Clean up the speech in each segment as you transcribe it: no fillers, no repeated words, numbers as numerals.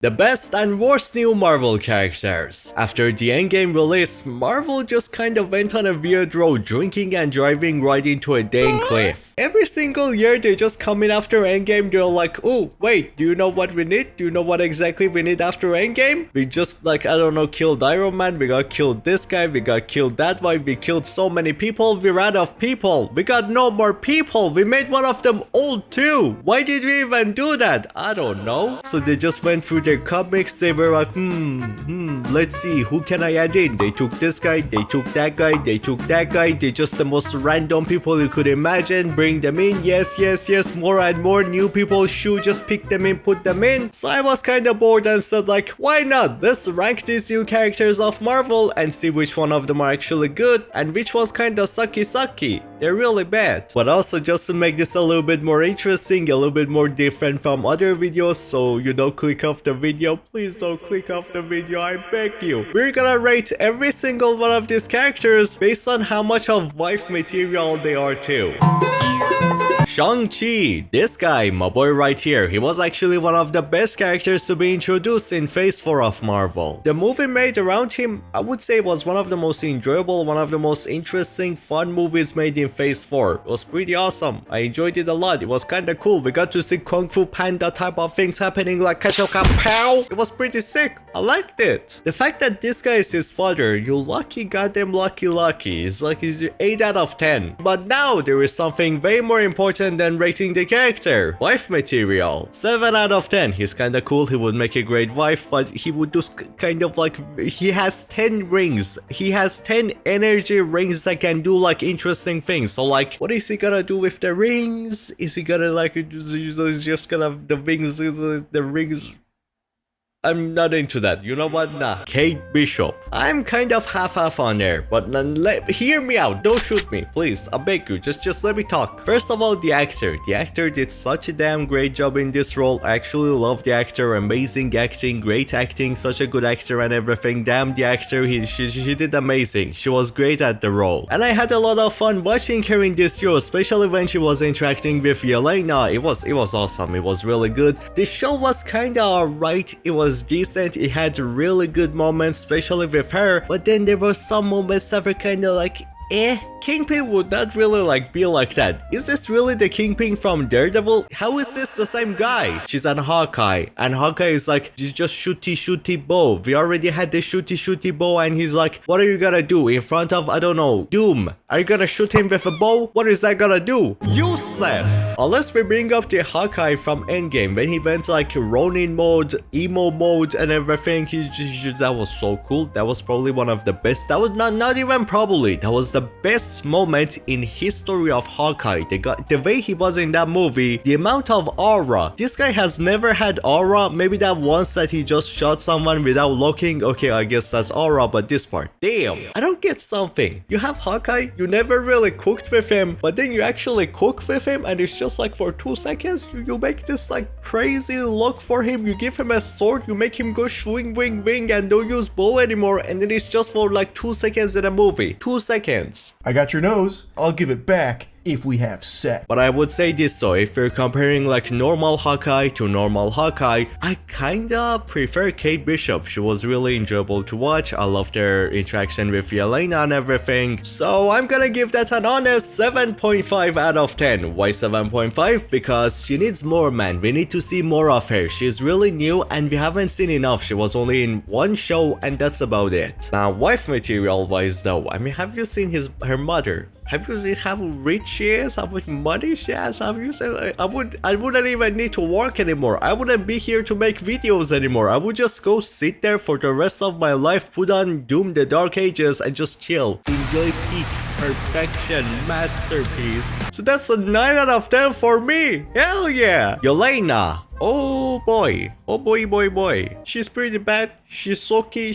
The best and worst new Marvel characters. After the Endgame release, Marvel just kind of went on a weird road, drinking and driving right into a dang cliff. Every single year they just come in after Endgame, they're like, oh wait, do you know what we need? Do you know what exactly we need after Endgame? We just like, I don't know, killed Iron Man, we got killed this guy, we got killed that guy, we killed so many people, we're out of people, we got no more people, we made one of them old too. Why did we even do that? I don't know. So they just went through their comics, they were like, let's see, who can I add in? They took this guy, they took that guy, they took that guy, they just the most random people you could imagine, bring them in, yes, more and more new people, just pick them in, put them in. So I was kind of bored and said like, why not? Let's rank these new characters of Marvel and see which one of them are actually good and which one's kind of sucky. They're really bad. But also just to make this a little bit more interesting, a little bit more different from other videos, so you don't click off the video. Please don't click off the video, I beg you. We're gonna rate every single one of these characters based on how much of wife material they are too. Shang-Chi, this guy, my boy right here, he was actually one of the best characters to be introduced in Phase 4 of Marvel. The movie made around him, I would say, was one of the most enjoyable, one of the most interesting, fun movies made in Phase 4. It was pretty awesome. I enjoyed it a lot. It was kinda cool. We got to see Kung Fu Panda type of things happening like Kashoka Pow. It was pretty sick. I liked it. The fact that this guy is his father, you lucky goddamn lucky. It's like he's 8 out of 10. But now there is something way more important than rating the character. Wife material. 7 out of 10. He's kinda cool. He would make a great wife, but he would just kind of like, he has 10 rings. He has 10 energy rings that can do like interesting things. So like, what is he gonna do with the rings? Is he gonna like, he's just gonna, the rings, I'm not into that. You know what? Nah. Kate Bishop. I'm kind of half on there, but hear me out. Don't shoot me, please. I beg you. Just let me talk. First of all, the actor. The actor did such a damn great job in this role. I actually love the actor. Amazing acting, great acting, such a good actor and everything. Damn the actor. She did amazing. She was great at the role. And I had a lot of fun watching her in this show, especially when she was interacting with Yelena. It was awesome. It was really good. The show was kinda alright. It was decent. It had really good moments, especially with her, but then there were some moments that were kind of like Kingpin would not really like be like that. Is this really the Kingpin from Daredevil? How is this the same guy? She's on Hawkeye, and Hawkeye is like, just shooty bow. We already had the shooty bow, and he's like, what are you gonna do in front of, I don't know, Doom? Are you gonna shoot him with a bow? What is that gonna do? Useless! Unless we bring up the Hawkeye from Endgame, when he went like Ronin mode, emo mode, and everything. That was so cool. That was probably one of the best. That was not even probably. That was the best moment in history of Hawkeye. The way he was in that movie, the amount of aura. This guy has never had aura. Maybe that once that he just shot someone without looking. Okay, I guess that's aura, but this part, damn. I don't get something. You have Hawkeye, you never really cooked with him, but then you actually cook with him, and it's just like for 2 seconds, you make this like crazy look for him. You give him a sword, you make him go swing, wing, and don't use bow anymore, and then it's just for like 2 seconds in a movie. 2 seconds. I got your nose. I'll give it back if we have sex. But I would say this though, if you're comparing like normal Hawkeye to normal Hawkeye, I kinda prefer Kate Bishop. She was really enjoyable to watch. I loved her interaction with Yelena and everything. So I'm gonna give that an honest 7.5 out of 10. Why 7.5? Because she needs more, man. We need to see more of her. She's really new and we haven't seen enough. She was only in one show and that's about it. Now, wife material wise though, I mean, have you seen her mother? Have you seen how rich she is? How much money she has? Have you seen? I wouldn't even need to work anymore. I wouldn't be here to make videos anymore. I would just go sit there for the rest of my life, put on Doom the Dark Ages and just chill. Enjoy peak perfection masterpiece. So that's a 9 out of 10 for me. Hell yeah. Yelena. Oh boy, boy. She's pretty bad. She's sucky.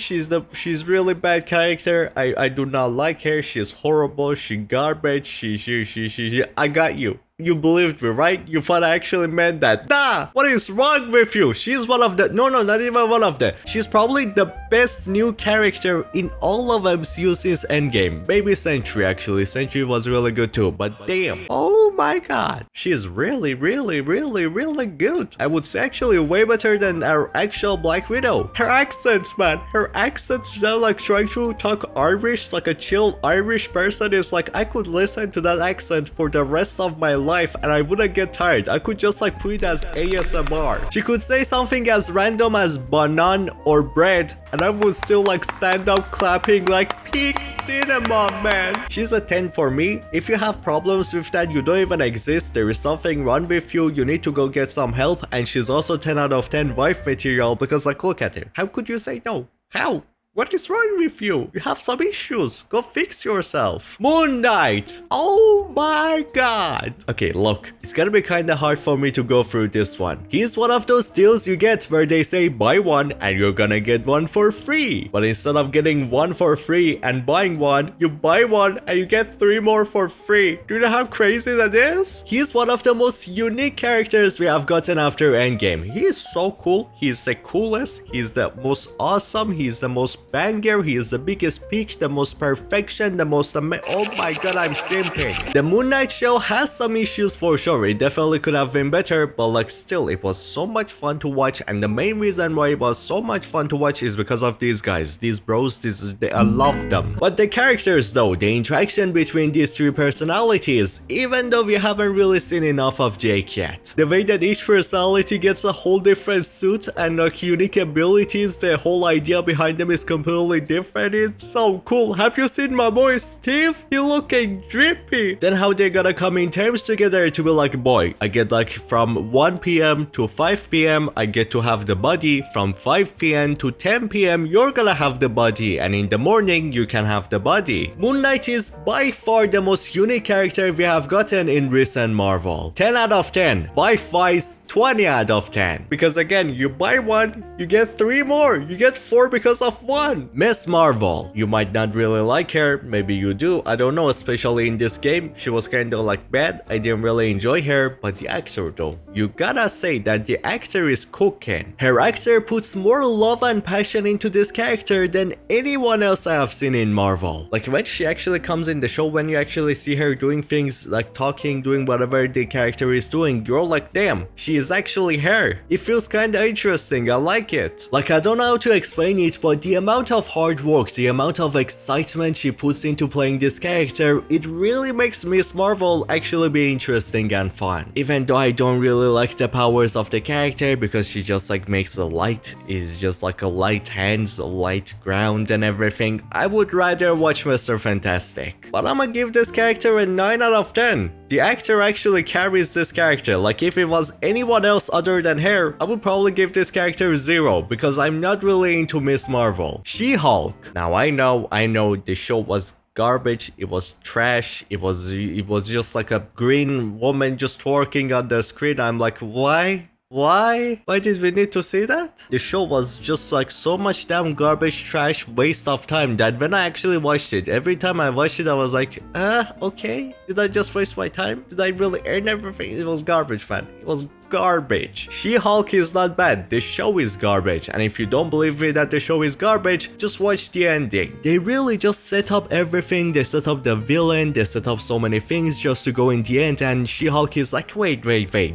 She's really bad character. I do not like her. She's horrible. She garbage. She. I got you. You believed me, right? You thought I actually meant that. Nah! What is wrong with you? She's one of the... No, not even one of the... She's probably the best new character in all of MCU since Endgame. Maybe Sentry, actually. Sentry was really good too, but damn. Oh my god. She's really good. I would say actually way better than our actual Black Widow. Her accent, man. Her accent, like trying to talk Irish, like a chill Irish person is like, I could listen to that accent for the rest of my life and I wouldn't get tired. I could just like put it as ASMR. She could say something as random as banan or bread and I would still like stand up clapping like peak cinema, man. She's a 10 for me. If you have problems with that, you don't even exist, there is something wrong with you, you need to go get some help. And she's also 10 out of 10 wife material because like look at her. How could you say no? How? What is wrong with you? You have some issues. Go fix yourself. Moon Knight. Oh my god. Okay, look. It's gonna be kinda hard for me to go through this one. He's one of those deals you get where they say buy one and you're gonna get one for free. But instead of getting one for free and buying one, you buy one and you get 3 more for free. Do you know how crazy that is? He's one of the most unique characters we have gotten after Endgame. He is so cool. He's the coolest. He's the most awesome. He's the most banger, he is the biggest peak, the most perfection, the most oh my god, I'm simping. The Moon Knight show has some issues for sure, it definitely could have been better, but like still, it was so much fun to watch, and the main reason why it was so much fun to watch is because of these guys, these bros, I love them. But the characters though, the interaction between these 3 personalities, even though we haven't really seen enough of Jake yet. The way that each personality gets a whole different suit and like unique abilities, the whole idea behind them is completely different. It's so cool. Have you seen my boy Steve? He looking drippy. Then how they gonna come in terms together to be like, boy, I get like from 1 p.m. to 5 p.m. I get to have the body. From 5 p.m. to 10 p.m. you're gonna have the body, and in the morning you can have the body. Moon Knight is by far the most unique character we have gotten in recent Marvel. 10 out of 10. Wife-wise, 20 out of 10. Because again, you buy one, you get 3 more. You get 4 because of 1. Miss Marvel. You might not really like her. Maybe you do. I don't know, especially in this game. She was kinda like bad. I didn't really enjoy her. But the actor though, you gotta say that the actor is cooking. Her actor puts more love and passion into this character than anyone else I have seen in Marvel. Like when she actually comes in the show, when you actually see her doing things like talking, doing whatever the character is doing, you're like, damn, she is actually her. It feels kinda interesting. I like it. Like I don't know how to explain it, but the amount of hard work, the amount of excitement she puts into playing this character, it really makes Miss Marvel actually be interesting and fun. Even though I don't really like the powers of the character because she just like makes a light, is just like a light hands, a light ground and everything. I would rather watch Mr. Fantastic. But I'ma give this character a 9 out of 10. The actor actually carries this character. Like if it was anyone else other than her, I would probably give this character 0 because I'm not really into Miss Marvel. She-Hulk. Now I know the show was garbage, it was trash, it was just like a green woman just twerking on the screen. I'm like, why? Why did we need to see that? The show was just like so much damn garbage, trash, waste of time that when I actually watched it, every time I watched it I was like, okay, did I just waste my time? Did I really earn everything? It was garbage, man. It was garbage. She-Hulk is not bad, the show is garbage, and if you don't believe me that the show is garbage, just watch the ending. They really just set up everything, they set up the villain, they set up so many things just to go in the end, and She-Hulk is like, wait,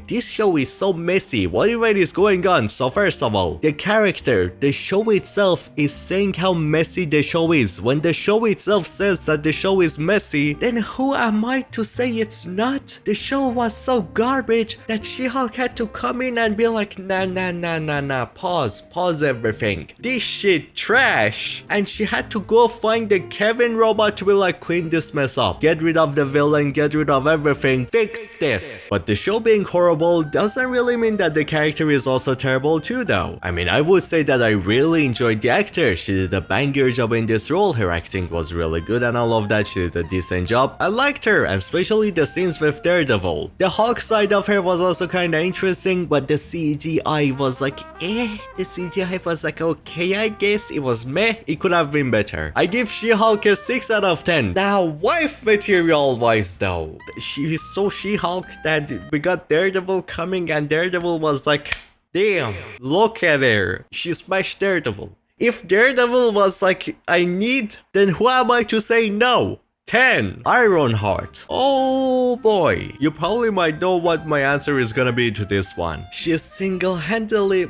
this show is so messy, what even is going on? So first of all, the character, the show itself is saying how messy the show is. When the show itself says that the show is messy, then who am I to say it's not? The show was so garbage that She-Hulk had to come in and be like, nah, pause everything. This shit trash. And she had to go find the Kevin robot to be like, clean this mess up. Get rid of the villain, get rid of everything, fix this. But the show being horrible doesn't really mean that the character is also terrible too though. I mean, I would say that I really enjoyed the actor. She did a banger job in this role. Her acting was really good and all of that. She did a decent job. I liked her, and especially the scenes with Daredevil. The Hulk side of her was also kinda interesting, but the CGI was like, the CGI was like, okay, I guess it was meh, it could have been better. I give She-Hulk a 6 out of 10. Now, wife material wise though, she is so She-Hulk that we got Daredevil coming and Daredevil was like, damn, look at her, she smashed Daredevil. If Daredevil was like, I need, then who am I to say no? 10. Ironheart. Oh boy, you probably might know what my answer is gonna be to this one. She is single-handedly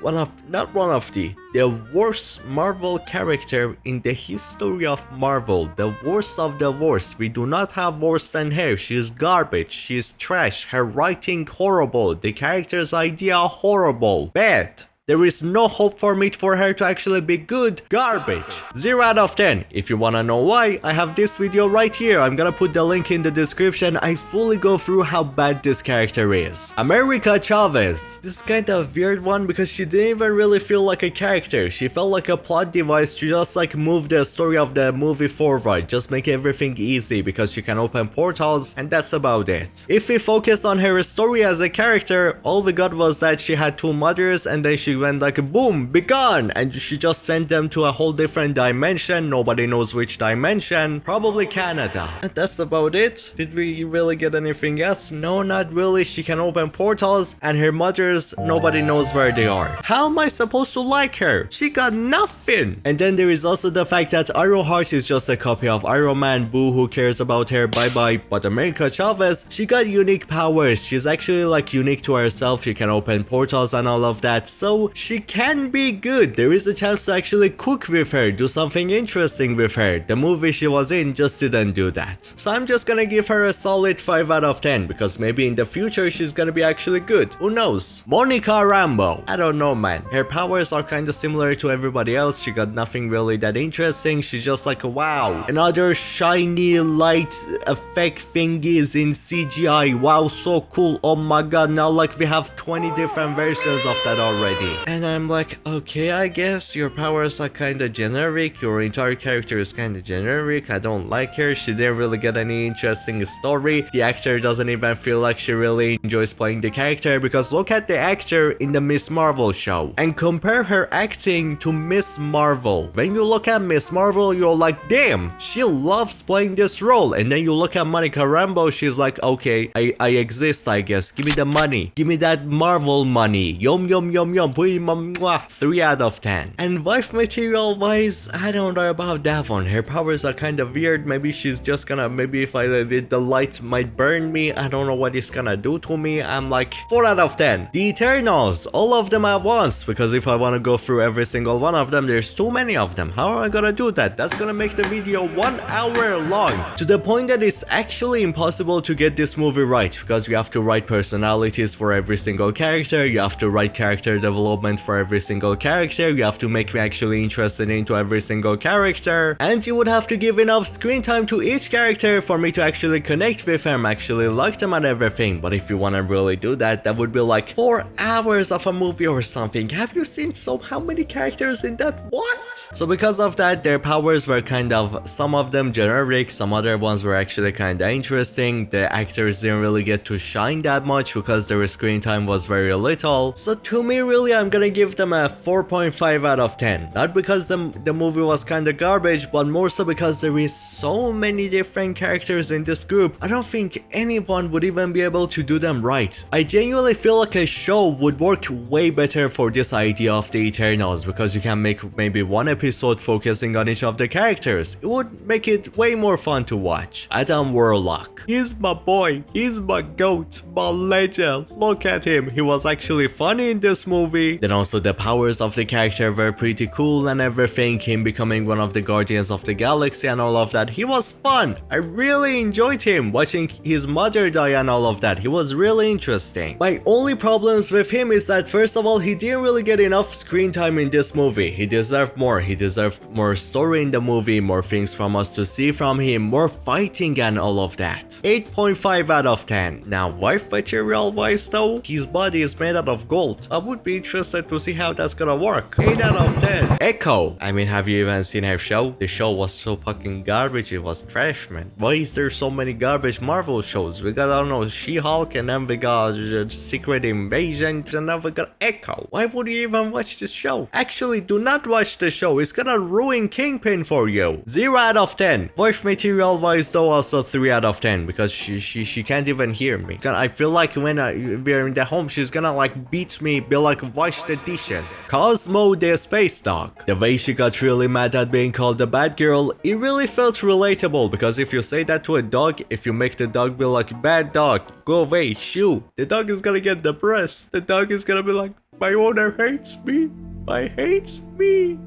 the worst Marvel character in the history of Marvel. The worst of the worst. We do not have worse than her. She is garbage. She is trash. Her writing horrible. The character's idea horrible. Bad. There is no hope for her to actually be good. Garbage. 0 out of 10. If you wanna know why, I have this video right here. I'm gonna put the link in the description. I fully go through how bad this character is. America Chavez. This is kind of weird one because she didn't even really feel like a character. She felt like a plot device to just like move the story of the movie forward. Just make everything easy because she can open portals and that's about it. If we focus on her story as a character, all we got was that she had 2 mothers and then she went like boom, be gone, and she just sent them to a whole different dimension. Nobody knows which dimension, probably Canada. And that's about it. Did we really get anything else? No, not really. She can open portals and her mothers, nobody knows where they are. How am I supposed to like her? She got nothing. And then there is also the fact that Ironheart is just a copy of Iron Man. Boo, who cares about her? Bye bye. But America Chavez, she got unique powers. She's actually like unique to herself. She can open portals and all of that, so she can be good. There is a chance to actually cook with her, do something interesting with her. The movie she was in just didn't do that. So I'm just gonna give her a solid 5 out of 10 because maybe in the future she's gonna be actually good. Who knows? Monica Rambeau. I don't know, man. Her powers are kind of similar to everybody else. She got nothing really that interesting. She's just like, wow, another shiny light effect thingies in CGI. Wow, so cool. Oh my god, now like we have 20 different versions of that already. And I'm like, okay, I guess your powers are kind of generic. Your entire character is kind of generic. I don't like her. She didn't really get any interesting story. The actor doesn't even feel like she really enjoys playing the character because look at the actor in the Miss Marvel show and compare her acting to Miss Marvel. When you look at Miss Marvel, you're like, damn, she loves playing this role. And then you look at Monica Rambeau, she's like, okay, I exist, I guess. Give me the money. Give me that Marvel money. Yum, yum, yum, yum. 3 out of 10. And wife material wise, I don't know about that one. Her powers are kind of weird. Maybe she's just gonna, maybe if I let it, the light might burn me. I don't know what it's gonna do to me. I'm like 4 out of 10. The Eternals, all of them at once, because if I want to go through every single one of them, there's too many of them. How am I gonna do that? That's gonna make the video 1 hour long, to the point that it's actually impossible to get this movie right because you have to write personalities for every single character, you have to write character development for every single character, you have to make me actually interested into every single character, and you would have to give enough screen time to each character for me to actually connect with them, actually like them and everything. But if you want to really do that, that would be like 4 hours of a movie or something. Have you seen how many characters in that? What? So because of that, their powers were kind of, some of them generic, some other ones were actually kind of interesting. The actors didn't really get to shine that much because their screen time was very little. So to me, really, I'm gonna give them a 4.5 out of 10. Not because the movie was kind of garbage, but more so because there is so many different characters in this group. I don't think anyone would even be able to do them right. I genuinely feel like a show would work way better for this idea of the Eternals because you can make maybe one episode focusing on each of the characters. It would make it way more fun to watch. Adam Warlock. He's my boy. He's my goat. My legend. Look at him. He was actually funny in this movie. Then also the powers of the character were pretty cool and everything. Him becoming one of the Guardians of the Galaxy and all of that. He was fun. I really enjoyed him. Watching his mother die and all of that. He was really interesting. My only problems with him is that first of all, he didn't really get enough screen time in this movie. He deserved more. He deserved more story in the movie, more things from us to see from him, more fighting and all of that. 8.5 out of 10. Now, wife material wise though, his body is made out of gold. I would be interested interested to see how that's gonna work. 8 out of 10. Echo. I mean, have you even seen her show? The show was so fucking garbage, it was trash, man. Why is there so many garbage Marvel shows? We got, I don't know, She-Hulk, and then we got Secret Invasion, and then we got Echo. Why would you even watch this show? Actually, do not watch the show. It's gonna ruin Kingpin for you. 0 out of 10. Voice material wise though, also 3 out of 10, because she can't even hear me. I feel like when we're in the home, she's gonna like beat me, be like, wash the dishes. Cosmo the space dog. The way she got really mad at being called the bad girl, it really felt relatable, because if you say that to a dog, if you make the dog be like, bad dog, go away, shoo, the dog is gonna get depressed. The dog is gonna be like, my owner hates me. My hates me.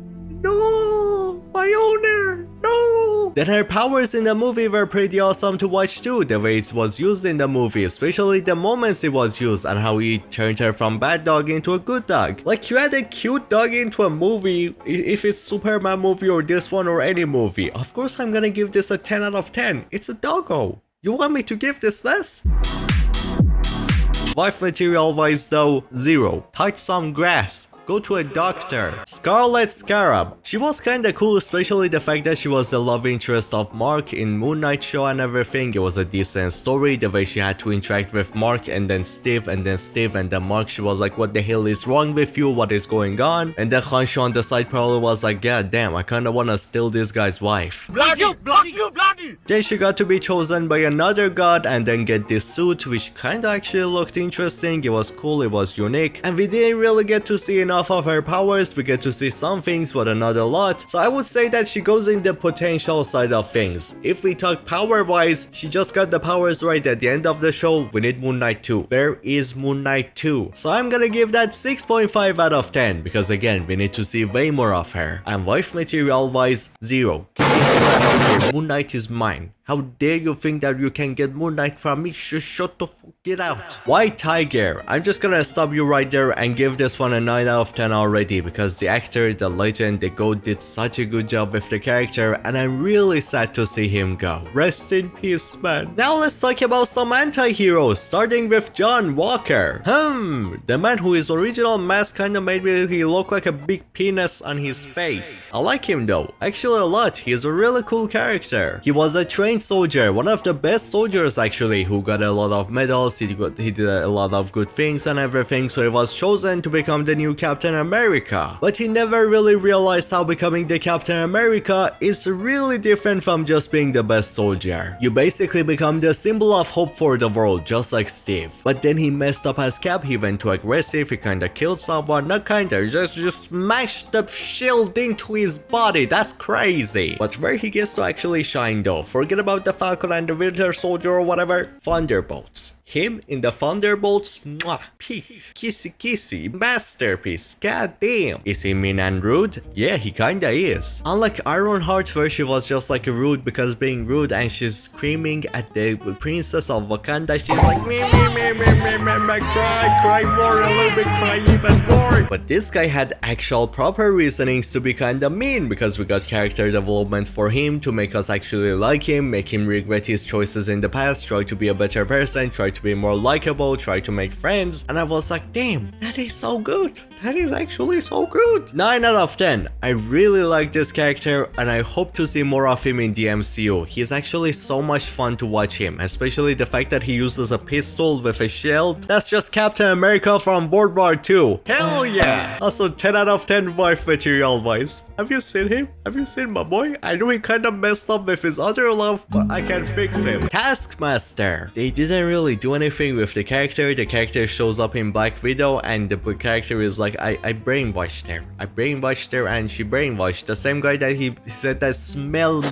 No, my owner, no. Then her powers in the movie were pretty awesome to watch too, the way it was used in the movie, especially the moments it was used and how he turned her from bad dog into a good dog. Like, you had a cute dog into a movie, if it's Superman movie or this one or any movie. Of course I'm gonna give this a 10 out of 10. It's a doggo. You want me to give this less? Wife material wise though, 0. Touch some grass. Go to a doctor. Scarlet Scarab. She was kinda cool, especially the fact that she was the love interest of Mark in Moon Knight show and everything. It was a decent story, the way she had to interact with Mark and then Steve and then Steve and then Mark. She was like, what the hell is wrong with you? What is going on? And then Khonshu on the side probably was like, god damn, I kinda wanna steal this guy's wife. Bloody! Then she got to be chosen by another god and then get this suit, which kinda actually looked interesting. It was cool, it was unique, and we didn't really get to see enough of her powers. We get to see some things but not a lot, so I would say that she goes in the potential side of things. If we talk power wise, she just got the powers right at the end of the show. We need Moon Knight 2. Where is Moon Knight 2? So I'm gonna give that 6.5 out of 10, because again, we need to see way more of her. And wife material wise, 0. Moon Knight is mine. How dare you think that you can get Moon Knight from me? Shut the fuck, get out. White Tiger. I'm just gonna stop you right there and give this one a 9 out of 10 already, because the actor, the legend, the GOAT did such a good job with the character, and I'm really sad to see him go. Rest in peace, man. Now let's talk about some anti-heroes, starting with John Walker. The man who his original mask kinda made me he look like a big penis on his face. I like him though, actually a lot. He's a really cool character. He was a trained soldier, one of the best soldiers actually, who got a lot of medals. He did a lot of good things and everything, so he was chosen to become the new Captain America. But he never really realized how becoming the Captain America is really different from just being the best soldier. You basically become the symbol of hope for the world, just like Steve. But then he messed up as Cap. He went too aggressive. He kinda killed someone. Not kinda, just smashed the shield into his body. That's crazy. But where he gets to actually shine though, forget about the Falcon and the Winter Soldier or whatever, Thunderbolts. Him in the Thunderbolts, mwah, kissy kissy, masterpiece, god damn. Is he mean and rude? Yeah, he kinda is. Unlike Ironheart, where she was just like rude because being rude, and she's screaming at the princess of Wakanda, she's like me, cry more, a little bit, cry even more. But this guy had actual proper reasonings to be kinda mean, because we got character development for him to make us actually like him, make him regret his choices in the past, try to be a better person, try to be more likable, try to make friends, and I was like, damn, that is so good. That is actually so good. 9 out of 10. I really like this character, and I hope to see more of him in the MCU. He's actually so much fun to watch him, especially the fact that he uses a pistol with a shield. That's just Captain America from World War II. Hell yeah. Also 10 out of 10 wife material wise. Have you seen him? Have you seen my boy? I know he kinda messed up with his other love, but I can fix him. Taskmaster. They didn't really do anything with the character. The character shows up in Black Widow, and the character is like, I brainwashed her. I brainwashed her and she brainwashed. The same guy that he said that smell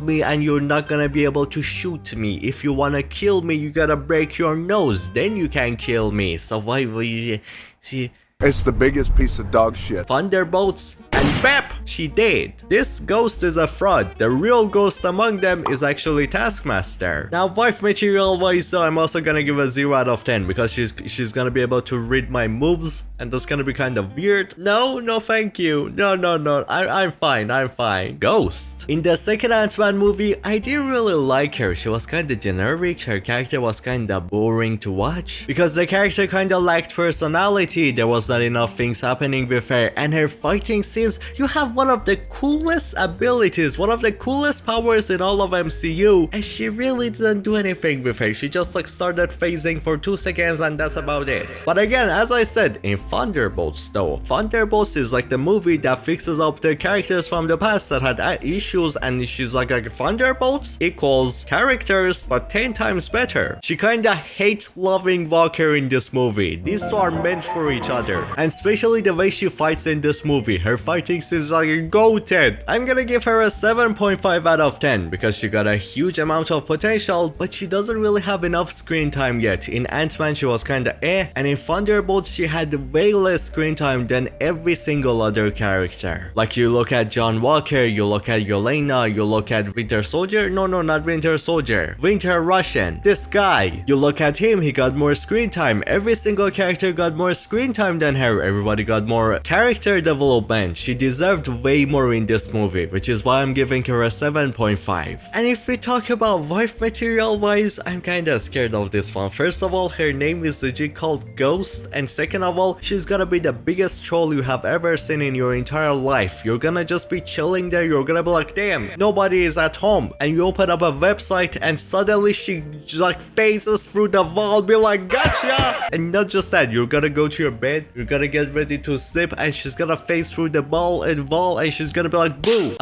me and you're not gonna be able to shoot me. If you wanna kill me, you gotta break your nose. Then you can kill me. So why will you see? It's the biggest piece of dog shit. Thunderbolts. And bap! She did. This ghost is a fraud. The real ghost among them is actually Taskmaster. Now, wife material wise, so I'm also gonna give a 0 out of 10 because she's gonna be able to read my moves, and that's gonna be kind of weird. No, thank you. No. I'm fine. Ghost. In the second Ant-Man movie, I didn't really like her. She was kinda generic. Her character was kinda boring to watch because the character kinda lacked personality. There was not enough things happening with her, and her fighting scenes, you have one of the coolest abilities, one of the coolest powers in all of MCU, and she really didn't do anything with her. She just like started phasing for 2 seconds and that's about it. But again, as I said, in Thunderbolts though, Thunderbolts is like the movie that fixes up the characters from the past that had issues, and she's like Thunderbolts equals characters but 10 times better. She kinda hates loving Walker in this movie. These two are meant for each other, and especially the way she fights in this movie. Her fighting is like a goated. I'm gonna give her a 7.5 out of 10 because she got a huge amount of potential, but she doesn't really have enough screen time yet. In Ant-Man she was kinda and in Thunderbolts she had way less screen time than every single other character. Like you look at John Walker, you look at Yelena, you look at Winter Soldier, no, not Winter Soldier, Winter Russian, this guy, you look at him, he got more screen time. Every single character got more screen time than her. Everybody got more character development. She deserved way more in this movie, which is why I'm giving her a 7.5. And if we talk about wife material wise, I'm kinda scared of this one. First of all, her name is legit called Ghost, and second of all, she's gonna be the biggest troll you have ever seen in your entire life. You're gonna just be chilling there, you're gonna be like, damn, nobody is at home, and you open up a website and suddenly she like phases through the wall, be like, gotcha! And not just that, you're gonna go to your bed, you're gonna get ready to sleep, and she's gonna phase through the wall and she's gonna be like, boo,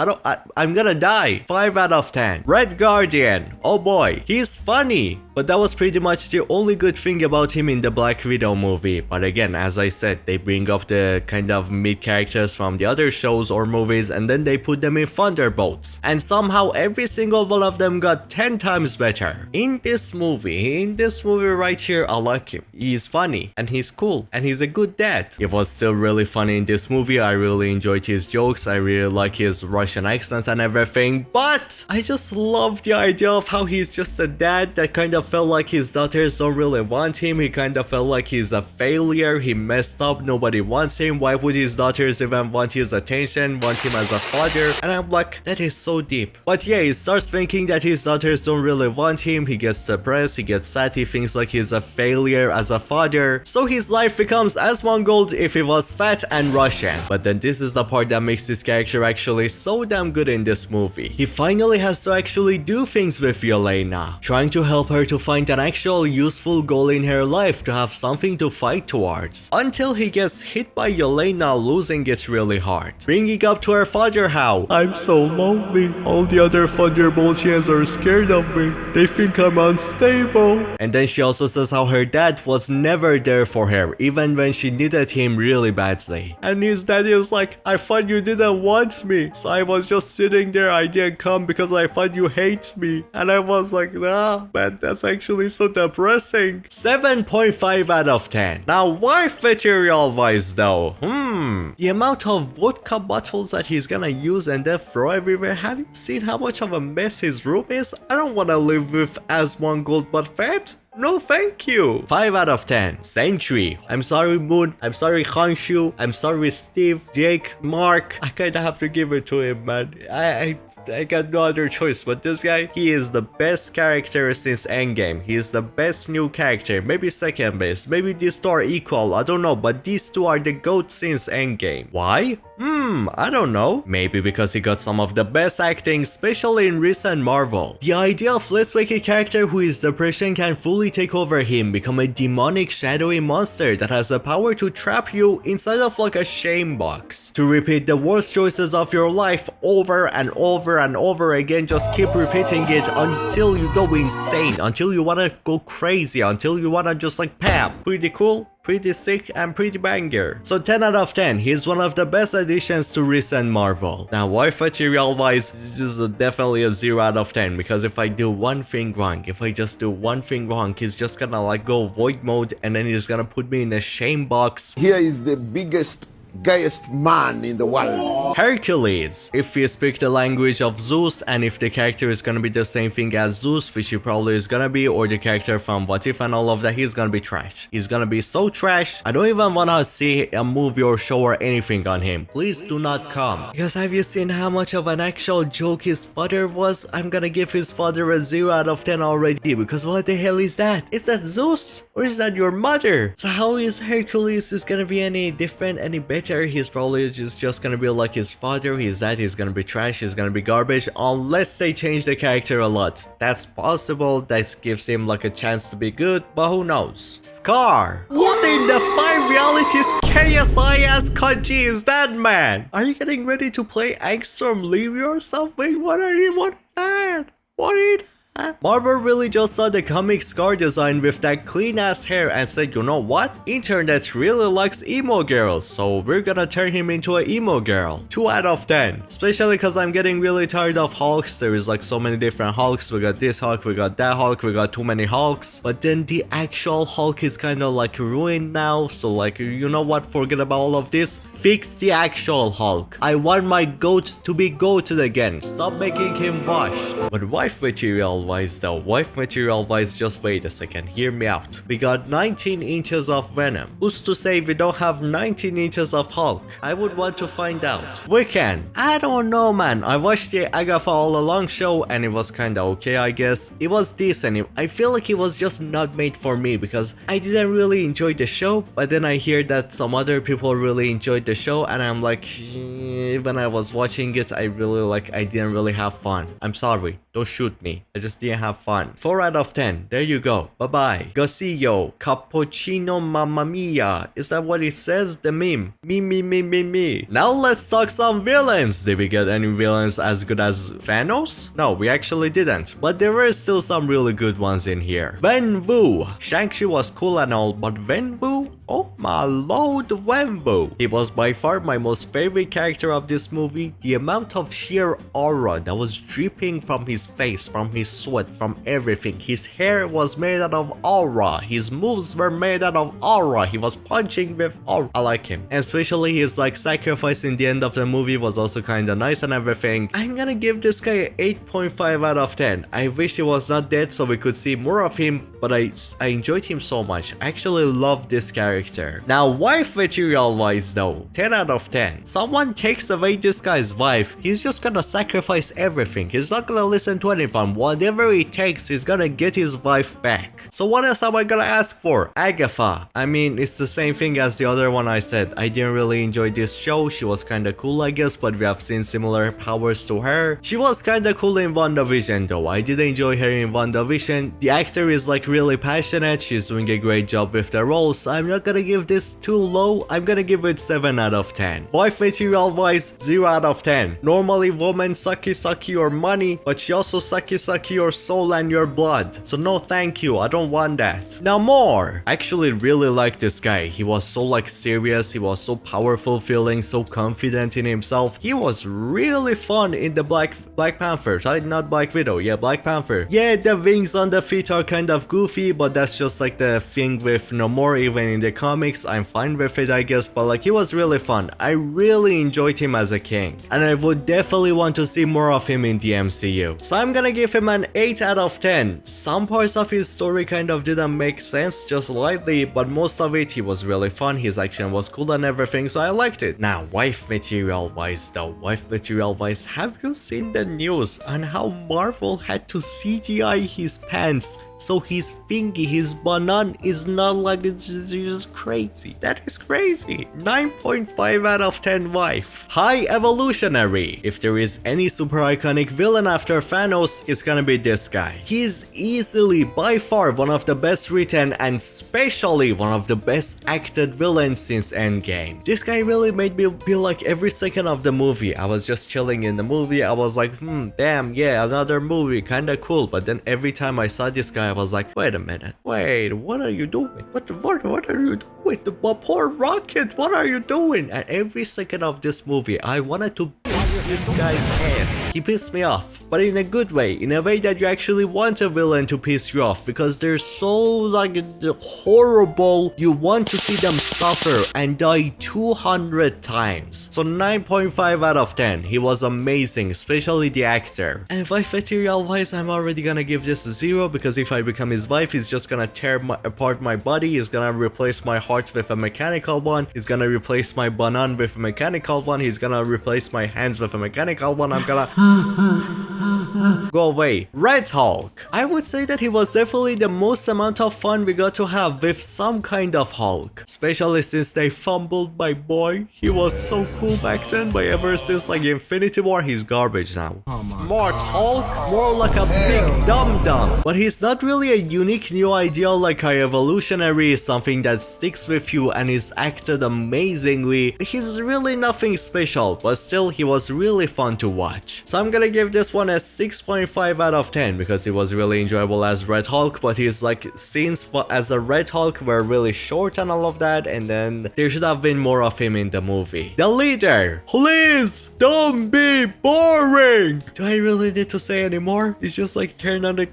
I'm gonna die. 5 out of 10. Red Guardian, oh boy, he's funny, but that was pretty much the only good thing about him in the Black Widow movie. But again, as I said, they bring up the kind of mid characters from the other shows or movies and then they put them in Thunderbolts, and somehow every single one of them got 10 times better. In this movie right here, I like him. He's funny and he's cool and he's a good dad. It was still really funny in this movie. I really enjoyed his jokes. I really like his Russian accent and everything, but I just love the idea of how he's just a dad that kind of felt like his daughters don't really want him. He kind of felt like he's a failure. He messed up. Nobody wants him. Why would his daughters even want his attention, want him as a father? And I'm like, that is so deep. But yeah, he starts thinking that his daughters don't really want him. He gets depressed. He gets sad. He thinks like he's a failure as a father. So his life becomes as Mongol if he was fat and Russian. But then this is the part that makes this character actually so damn good in this movie. He finally has to actually do things with Yelena, trying to help her to find an actual useful goal in her life, to have something to fight towards, until he gets hit by Yelena losing it really hard, bringing up to her father how, I'm so lonely, all the other Thunderboltians are scared of me, they think I'm unstable. And then she also says how her dad was never there for her, even when she needed him really badly. And his daddy is like, I thought you didn't want me, so I was just sitting there, I didn't come because I thought you hate me. And I was like, nah, man, that's actually so depressing. 7.5 out of 10. Now, wife material wise though, the amount of vodka bottles that he's gonna use and then throw everywhere, have you seen how much of a mess his room is? I don't wanna live with as Mongol but fat. No thank you. 5 out of 10. Sentry. I'm sorry Moon, I'm sorry Khonshu, I'm sorry Steve, Jake, Mark. I kinda have to give it to him, man. I got no other choice, but this guy, he is the best character since Endgame. He is the best new character, maybe second best, maybe these two are equal, I don't know, but these two are the GOAT since Endgame. Why? I don't know. Maybe because he got some of the best acting, especially in recent Marvel. The idea of let's make a character who is depression can fully take over him, become a demonic shadowy monster that has the power to trap you inside of like a shame box, to repeat the worst choices of your life over and over and over again. Just keep repeating it until you go insane, until you wanna go crazy, until you wanna just like pam. Pretty cool, pretty sick, and pretty banger. So 10 out of 10, he's one of the best additions to recent Marvel. Now wife material wise, this is definitely a 0 out of 10, because if I do one thing wrong, if I just do one thing wrong, he's just gonna like go void mode and then he's gonna put me in a shame box. Here is the biggest gayest man in the world. Hercules. If you speak the language of Zeus and if the character is gonna be the same thing as Zeus, which he probably is gonna be, or the character from What If and all of that, he's gonna be trash. He's gonna be so trash. I don't even wanna see a movie or show or anything on him. Please do not come. Because have you seen how much of an actual joke his father was? I'm gonna give his father a 0 out of 10 already, because what the hell is that? Is that Zeus? Or is that your mother? So how is Hercules is gonna be any different, any better? He's probably just gonna be like his father. He's gonna be trash, he's gonna be garbage, unless they change the character a lot. That's possible, that gives him like a chance to be good, but who knows? Scar! What in the 5 realities KSI as Kaji is that, man? Are you getting ready to play Angstrom Levy or something? What is that? What is that? Marvel really just saw the comic Scar design with that clean ass hair and said, you know what? Internet really likes emo girls, so we're gonna turn him into an emo girl. 2 out of 10. Especially because I'm getting really tired of Hulks. There is like so many different Hulks. We got this Hulk, we got that Hulk, we got too many Hulks. But then the actual Hulk is kind of like ruined now. So like, you know what? Forget about all of this. Fix the actual Hulk. I want my goat to be goated again. Stop making him washed. But wife material wise though, wife material wise, just wait a second, hear me out. We got 19 inches of Venom. Who's to say we don't have 19 inches of Hulk? I would want to find out. We can. I don't know, man. I watched the Agatha All Along show and it was kinda okay, I guess. It was decent. I feel like it was just not made for me because I didn't really enjoy the show, but then I hear that some other people really enjoyed the show and I'm like, when I was watching it, I didn't really have fun. I'm sorry. Don't shoot me. I just didn't have fun. 4 out of 10. There you go. Bye-bye. Gasillo. Cappuccino mamma mia. Is that what it says? The meme. Me. Now let's talk some villains. Did we get any villains as good as Thanos? No, we actually didn't. But there were still some really good ones in here. Wen Wu. Shang-Chi was cool and all, but Wen Wu? Oh my lord, Wen Wu. He was by far my most favorite character of this movie. The amount of sheer aura that was dripping from his face, from his sweat, from everything. His hair was made out of aura. His moves were made out of aura. He was punching with aura. I like him. And especially his like sacrifice in the end of the movie was also kinda nice and everything. I'm gonna give this guy an 8.5 out of 10. I wish he was not dead so we could see more of him, but I enjoyed him so much. I actually love this character. Now wife material wise though, 10 out of 10. Someone takes away this guy's wife, he's just gonna sacrifice everything. He's not gonna listen to anyone. Whatever it takes, he's gonna get his wife back. So what else am I gonna ask for? Agatha. I mean, it's the same thing as the other one I said. I didn't really enjoy this show. She was kinda cool, I guess, but we have seen similar powers to her. She was kinda cool in WandaVision though. I did enjoy her in WandaVision. The actor is like really passionate. She's doing a great job with the roles. I'm not gonna give this too low. I'm gonna give it 7 out of 10. Wife material wise, 0 out of 10. Normally women sucky your money, but she also sucky your soul and your blood. So no thank you, I don't want that. Now more. I actually really like this guy. He was so like serious, he was so powerful feeling, so confident in himself. He was really fun in the Black Panther. Not Black Widow, yeah, Black Panther. Yeah, the wings on the feet are kind of goofy, but that's just like the thing with No More. Even in the comics, I'm fine with it, I guess, but like he was really fun. I really enjoyed him as a king, and I would definitely want to see more of him in the MCU. So I'm gonna give him an 8 out of 10. Some parts of his story kind of didn't make sense, just slightly, but most of it, he was really fun. His action was cool and everything, so I liked it. Now, wife material wise though, have you seen the news on how Marvel had to CGI his pants? So his thingy, his banan is not like, it's just crazy. That is crazy. 9.5 out of 10 wife. High evolutionary. If there is any super iconic villain after Thanos, it's gonna be this guy. He's easily by far one of the best written and especially one of the best acted villains since Endgame. This guy really made me feel like every second of the movie. I was just chilling in the movie. I was like, damn, yeah, another movie, kinda cool. But then every time I saw this guy, I was like, wait a minute, wait, what are you doing? What are you doing? The poor Rocket, what are you doing? And every second of this movie, I wanted to beat this guy's ass. He pissed me off. but in a good way, in a way that you actually want a villain to piss you off because they're so like horrible. You want to see them suffer and die 200 times. So 9.5 out of 10. He was amazing, especially the actor. And wife material wise, I'm already gonna give this a 0 because if I become his wife, he's just gonna tear apart my body. He's gonna replace my heart with a mechanical one. He's gonna replace my banan with a mechanical one. He's gonna replace my hands with a mechanical one. I'm gonna go away. Red Hulk. I would say that he was definitely the most amount of fun we got to have with some kind of Hulk. Especially since they fumbled my boy. He was so cool back then, but ever since like Infinity War, he's garbage now. Smart Hulk, more like a big dum-dum. But he's not really a unique new idea like a evolutionary, something that sticks with you and is acted amazingly. He's really nothing special, but still he was really fun to watch. So I'm gonna give this one a 6.5 out of 10 because it was really enjoyable as Red Hulk, but his like scenes as a Red Hulk were really short and all of that, and then there should have been more of him in the movie. The leader, please don't be boring. Do I really need to say anymore? It's just like turn on the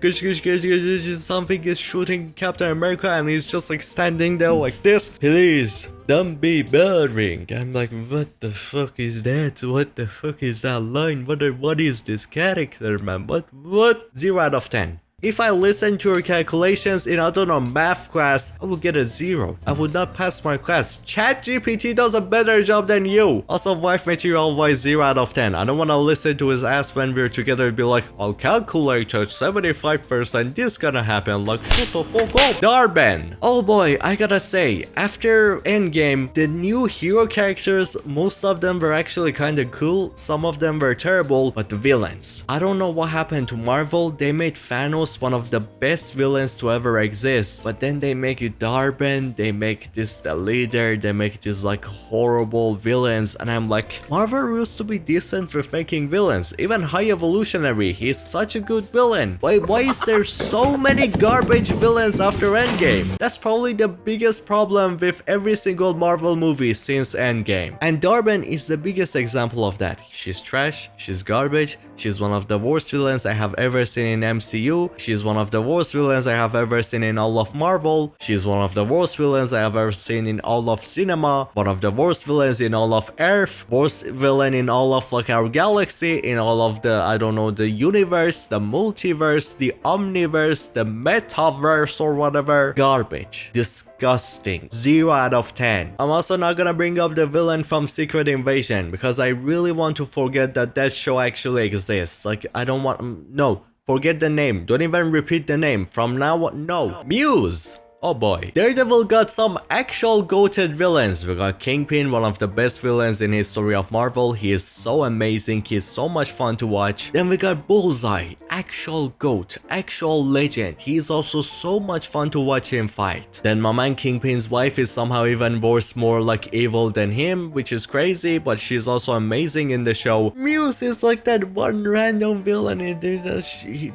something is shooting Captain America and he's just like standing there like this. Please don't be boring. I'm like, what the fuck is that? What the fuck is that line? What is this character, man? What? 0 out of 10. If I listen to your calculations in, I don't know, math class, I would get a 0. I would not pass my class. ChatGPT does a better job than you. Also, wife material wise, 0 out of 10. I don't want to listen to his ass when we're together and be like, I'll calculate at 75% this gonna happen. Like, shut the fuck up. Darben. Oh boy, I gotta say, after Endgame, the new hero characters, most of them were actually kinda cool. Some of them were terrible, but the villains. I don't know what happened to Marvel. They made Thanos one of the best villains to ever exist, but then they make it Darben, they make this the leader, they make this like horrible villains, and I'm like, Marvel used to be decent with making villains. Even High Evolutionary, he's such a good villain. Why is there so many garbage villains after Endgame? That's probably the biggest problem with every single Marvel movie since Endgame. And Darben is the biggest example of that. She's trash, she's garbage, she's one of the worst villains I have ever seen in MCU. She's one of the worst villains I have ever seen in all of Marvel. She's one of the worst villains I have ever seen in all of cinema. One of the worst villains in all of Earth. Worst villain in all of like our galaxy. In all of the, I don't know, the universe, the multiverse, the omniverse, the metaverse or whatever. Garbage. Disgusting. 0 out of 10. I'm also not gonna bring up the villain from Secret Invasion because I really want to forget that that show actually exists. Like, I don't want, no. Forget the name. Don't even repeat the name. From now on, no. Muse. Oh boy. Daredevil got some actual goated villains. We got Kingpin, one of the best villains in history of Marvel. He is so amazing. He is so much fun to watch. Then we got Bullseye, actual goat, actual legend. He is also so much fun to watch him fight. Then my man Kingpin's wife is somehow even worse, more like evil than him, which is crazy, but she's also amazing in the show. Muse is like that one random villain.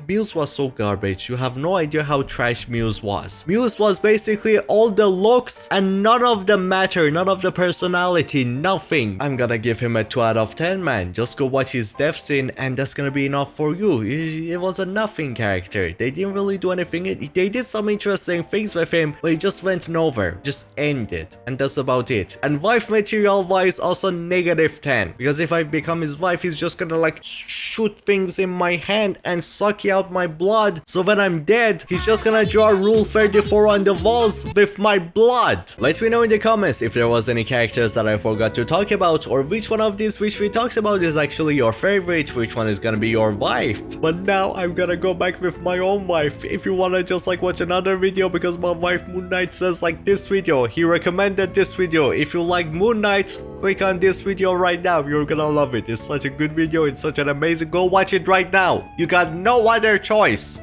Muse was so garbage. You have no idea how trash Muse was. Muse was basically all the looks and none of the matter, none of the personality, nothing. I'm gonna give him a 2 out of 10, man. Just go watch his death scene and that's gonna be enough for you. It was a nothing character. They didn't really do anything. They did some interesting things with him, but it just went nowhere. Just ended. And that's about it. And wife material wise, also -10. Because if I become his wife, he's just gonna like shoot things in my hand and suck out my blood. So when I'm dead, he's just gonna draw Rule 34 on the walls with my blood. Let me know in the comments if there was any characters that I forgot to talk about, or which one of these which we talked about is actually your favorite, which one is gonna be your wife. But now I'm gonna go back with my own wife. If you wanna just like watch another video, because my wife Moon Knight says like this video, he recommended this video. If you like Moon Knight, click on this video right now. You're gonna love it. It's such a good video. It's such an amazing, go watch it right now. You got no other choice.